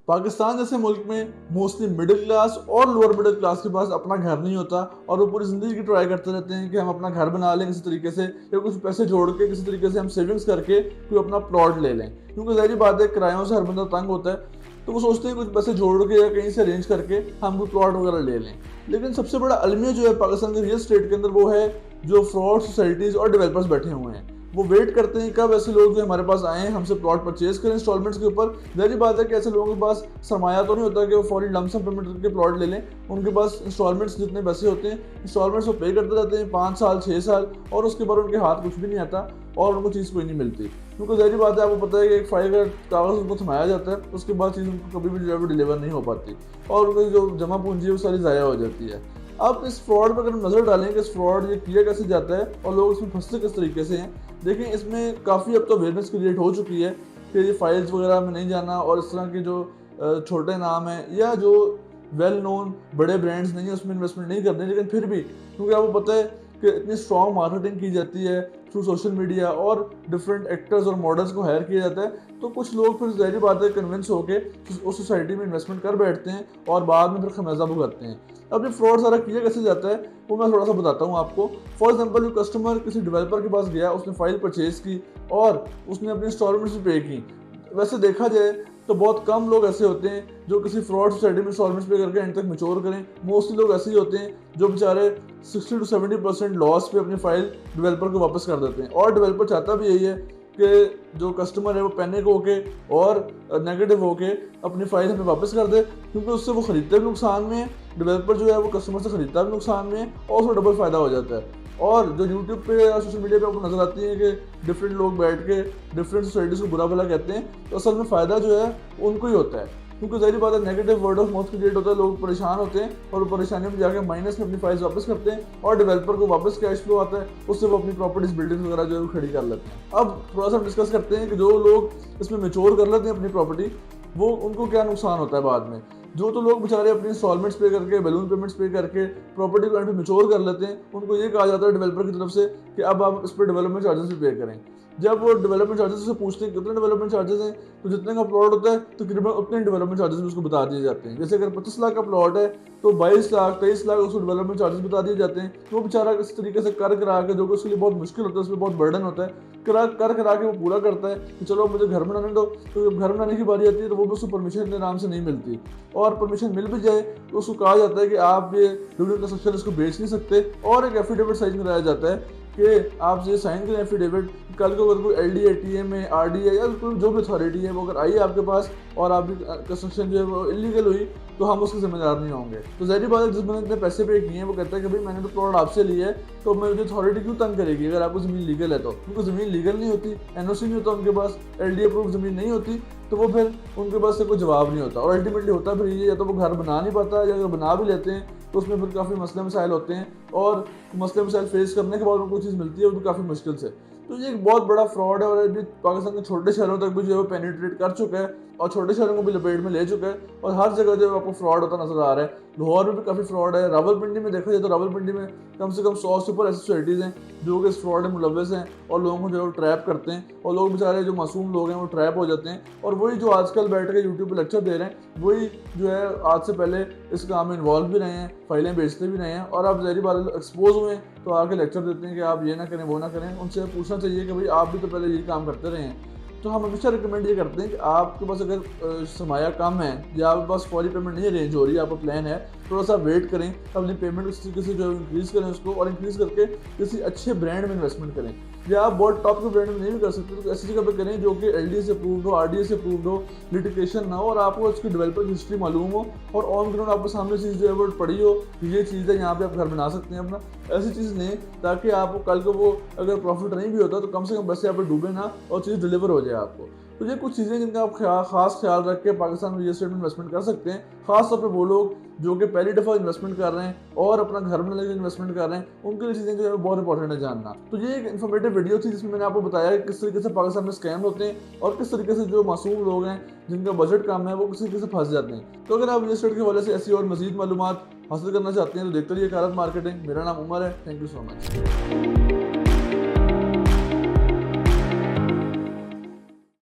पाकिस्तान जैसे मुल्क में मोस्टली मिडिल क्लास और लोअर मिडिल क्लास के पास अपना घर नहीं होता और वो पूरी ज़िंदगी की ट्राई करते रहते हैं कि हम अपना घर बना लें किसी तरीके से, या कुछ पैसे जोड़ के किसी तरीके से हम सेविंग्स करके कोई अपना प्लॉट ले लें। क्योंकि ज़ाहिर बात है किरायों से हर बंदा तंग होता है, तो वो सोचते हैं कुछ पैसे जोड़ के या कहीं से अरेंज करके हम कोई प्लॉट वगैरह ले लें। लेकिन सबसे बड़ा अलमिया जो है पाकिस्तान के रियल एस्टेट के अंदर वो है जो फ्रॉड सोसाइटीज़ और डेवलपर्स बैठे हुए हैं। वो वेट करते हैं कब ऐसे लोग जो हमारे पास आए हमसे प्लॉट परचेज करें इंस्टॉलमेंट्स के ऊपर। ज़ाहिर बात है कि ऐसे लोगों के पास सरमाया तो नहीं होता कि वो फौरी लमसम पेमेंट करके प्लॉट ले लें। उनके पास इंस्टॉलमेंट्स जितने पैसे होते हैं इंस्टॉलमेंट्स वो पे करते रहते हैं 5 साल 6 साल, और उसके बाद उनके हाथ कुछ भी नहीं आता और उनको चीज़ कोई नहीं मिलती। क्योंकि ज़ाहिर बात है आपको पता है कि एक फाइल का कागज़ उनको थमाया जाता है, उसके बाद चीज़ उनको कभी भी जो है डिलीवर नहीं हो पाती और उनकी जो जमा पूंजी है वो सारी ज़ाया हो जाती है। अब इस फ्रॉड पर अगर हम नज़र डालें कि इस फ्रॉड ये किया कैसे जाता है और लोग इसमें फंसते किस तरीके से हैं, देखें इसमें काफ़ी अब तो अवेयरनेस क्रिएट हो चुकी है कि ये फाइल्स वगैरह में नहीं जाना, और इस तरह के जो छोटे नाम हैं या जो वेल नोन बड़े ब्रांड्स नहीं है उसमें इन्वेस्टमेंट नहीं करते। लेकिन फिर भी क्योंकि आपको पता है कि इतनी स्ट्रॉन्ग मार्केटिंग की जाती है थ्रू सोशल मीडिया और डिफरेंट एक्टर्स और मॉडल्स को हायर किया जाता है, तो कुछ लोग फिर ज़ाहिर बात है कन्विंस होकर उस सोसाइटी में इन्वेस्टमेंट कर बैठते हैं और बाद में फिर खमियाजा भुगतते हैं। अब ये फ्रॉड सारा किया कैसे जाता है वो मैं थोड़ा सा बताता हूँ आपको। फॉर एग्जांपल जो कस्टमर किसी डेवलपर के पास गया, उसने फाइल परचेज की और उसने अपनी इंस्टॉलमेंट्स भी पे की। वैसे देखा जाए तो बहुत कम लोग ऐसे होते हैं जो किसी फ्रॉड सोसाइटी में इंस्टॉलमेंट्स पे करके एंड तक मैच्योर करें। मोस्टली लोग ऐसे ही होते हैं जो बेचारे 60 to 70% लॉस पे अपनी फाइल डेवलपर को वापस कर देते हैं। और डेवलपर चाहता भी यही है कि जो कस्टमर है वो पैनिक होके और नेगेटिव होके अपनी फाइल हमें वापस कर दे, क्योंकि उससे वो खरीदते भी नुकसान में है, डेवलपर जो है वो कस्टमर से खरीदता भी नुकसान में है और उसको डबल फ़ायदा हो जाता है। और जो यूट्यूब पे या सोशल मीडिया पे आपको नजर आती है कि डिफरेंट लोग बैठ के डिफरेंट सोसाइटीज़ को बुरा भला कहते हैं, तो असल में फ़ायदा जो है उनको ही होता है। क्योंकि ज़ाहिर बात है negative word of mouth create होता है, लोग परेशान होते हैं और परेशानी में जाकर माइनस में अपनी फाइल्स वापस करते हैं और डेवलपर को वापस कैश फ्लो आता है, उससे वो अपनी प्रॉपर्टीज बिल्डिंग वगैरह जो है वो खड़ी कर लेते हैं। अब थोड़ा सा हम डिस्कस करते हैं कि जो लोग इसमें मैच्योर कर लेते हैं अपनी प्रॉपर्टी, वो उनको क्या नुकसान होता है बाद में। जो तो लोग बेचारे अपनी इंस्टॉलमेंट्स पे करके बैलून पेमेंट्स पे करके प्रॉपर्टी को एंड पे मैच्योर कर लेते हैं, उनको ये कहा जाता है डेवलपर की तरफ से कि अब आप इस पर डेवलपमेंट चार्जेस भी पे करें। जब वो डेवलपमेंट चार्जेस से पूछते हैं कितने डेवलपमेंट चार्जेस हैं, तो जितने का प्लॉट होता है तकरीबन उतने डेवलपमेंट चार्जेस भी उसको बता दिए जाते हैं। जैसे अगर 25 लाख का प्लॉट है तो 22 लाख 23 लाख उसको डेवलपमेंट चार्जेस बता दिए जाते हैं। तो वो बेचारा इस तरीके से कर करा के, जो कि उसके लिए बहुत मुश्किल होता है, उसमें बहुत बर्डन होता है, करा के वो पूरा करता है कि चलो मुझे घर बनाने दो। तो जब घर बनाने की बारी आती है तो वो भी उसको परमिशन इतने आराम से नहीं मिलती, और परमिशन मिल भी जाए तो उसको कहा जाता है कि आप ये बिल्डिंग कंस्ट्रक्शन इसको बेच नहीं सकते, और एक एफिडेविट साइन कराया जाता है कि आप ये साइन करें एफिडेविट। कल को अगर कोई LDA, TMA, RDA या कोई जो भी अथॉरिटी है वो अगर आई आपके पास और आपकी कंस्ट्रक्शन जो है वो इलीगल हुई तो हम उसके जिम्मेदार नहीं होंगे। तो ज़ाहिर बात है जिस बंदे ने इतने पैसे पे किए हैं वो कहता है कि भाई मैंने तो प्लॉट आपसे लिया है तो मुझे अथॉरिटी क्यों तंग करेगी अगर आपको ज़मीन लीगल है तो। उनको ज़मीन लीगल नहीं होती, NOC नहीं होता उनके पास, LDA अप्रूव ज़मीन नहीं होती, तो वो फिर उनके पास से कोई जवाब नहीं होता। और अल्टीमेटली होता फिर ये, या तो वो घर बना नहीं पाता, या अगर बना भी लेते हैं तो उसमें फिर काफ़ी मसले मसाइल होते हैं, और मसले मसाइल फेस करने के बाद उनको चीज़ मिलती है वो भी काफ़ी मुश्किल से। तो ये एक बहुत बड़ा फ्रॉड है और अभी पाकिस्तान के छोटे शहरों तक भी जो है वो पेनिट्रेट कर चुका है और छोटे शहरों को भी लपेट में ले चुका है, और हर जगह जो है आपको फ्रॉड होता नजर आ रहा है। लाहौर में भी काफ़ी फ्रॉड है, रावलपिंडी में देखा जाए तो रावलपिंडी में कम से कम 100 से ऊपर ऐसी सोसाइटीज़ हैं जो कि इस फ्रॉड में मुलव्वस हैं और लोगों को जो है ट्रैप करते हैं, और लोग बेचारे जो मासूम लोग हैं वो ट्रैप हो जाते हैं। और वही जो आजकल बैठ के यूट्यूब पर लेक्चर दे रहे हैं वही जो है आज से पहले इस काम में इन्वॉल्व भी रहे हैं, फाइलें बेचते भी रहे हैं, और आप ज़ाहिर बात एक्सपोज हुए हैं तो आके लेक्चर देते हैं कि आप ये ना करें वो ना करें। उनसे पूछना चाहिए कि भाई आप भी तो पहले यही काम करते रहे हैं। तो हम हमेशा रिकमेंड ये करते हैं कि आपके पास अगर सरमाया कम है या आपके पास फौरी पेमेंट नहीं अरेंज हो रही है, आपका प्लान है, थोड़ा सा वेट करें, अपनी पेमेंट उस तरीके से जो इंक्रीज़ करें उसको, और इंक्रीज़ करके किसी अच्छे ब्रांड में इन्वेस्टमेंट करें। या आप बहुत टॉप के ब्रांड में नहीं भी कर सकते तो ऐसी जगह पे करें जो कि LDA से अप्रूव्ड हो, RDA से अप्रूव्ड हो, लिटिगेशन ना हो, और आपको उसकी डेवलपर की हिस्ट्री मालूम हो और ऑन ग्राउंड आपके सामने चीज़ जो है वो पड़ी हो, ये चीज़ है यहाँ पे आप घर बना सकते हैं अपना। ऐसी चीज़ लें ताकि आपको कल को वो अगर प्रॉफिट नहीं भी होता तो कम से कम पैसे आप पे डूबे ना और चीज़ डिलीवर हो जाए आपको। तो ये कुछ चीज़ें जिनका आप खास ख्याल रख के पाकिस्तान में रियल एस्टेट में इन्वेस्टमेंट कर सकते हैं। खास तौर पे वो लोग जो कि पहली दफ़ा इन्वेस्टमेंट कर रहे हैं और अपना घर बनाने के लिए इन्वेस्टमेंट कर रहे हैं, उनके लिए चीज़ें जो है बहुत इंपॉर्टेंट है जानना। तो ये एक इन्फॉर्मेटिव वीडियो थी जिसमें मैंने आपको बताया कि किस तरीके से पाकिस्तान में स्कैम होते हैं और किस तरीके से जो मासूम लोग हैं जिनका बजट कम है वो किस तरीके से फंस जाते हैं। तो अगर आप रियल एस्टेट के हवाले से ऐसी और मजीद मालूमात हासिल करना चाहते हैं तो देखते रहिए कारत मार्केटिंग। मेरा नाम उमर है। Thank you so much.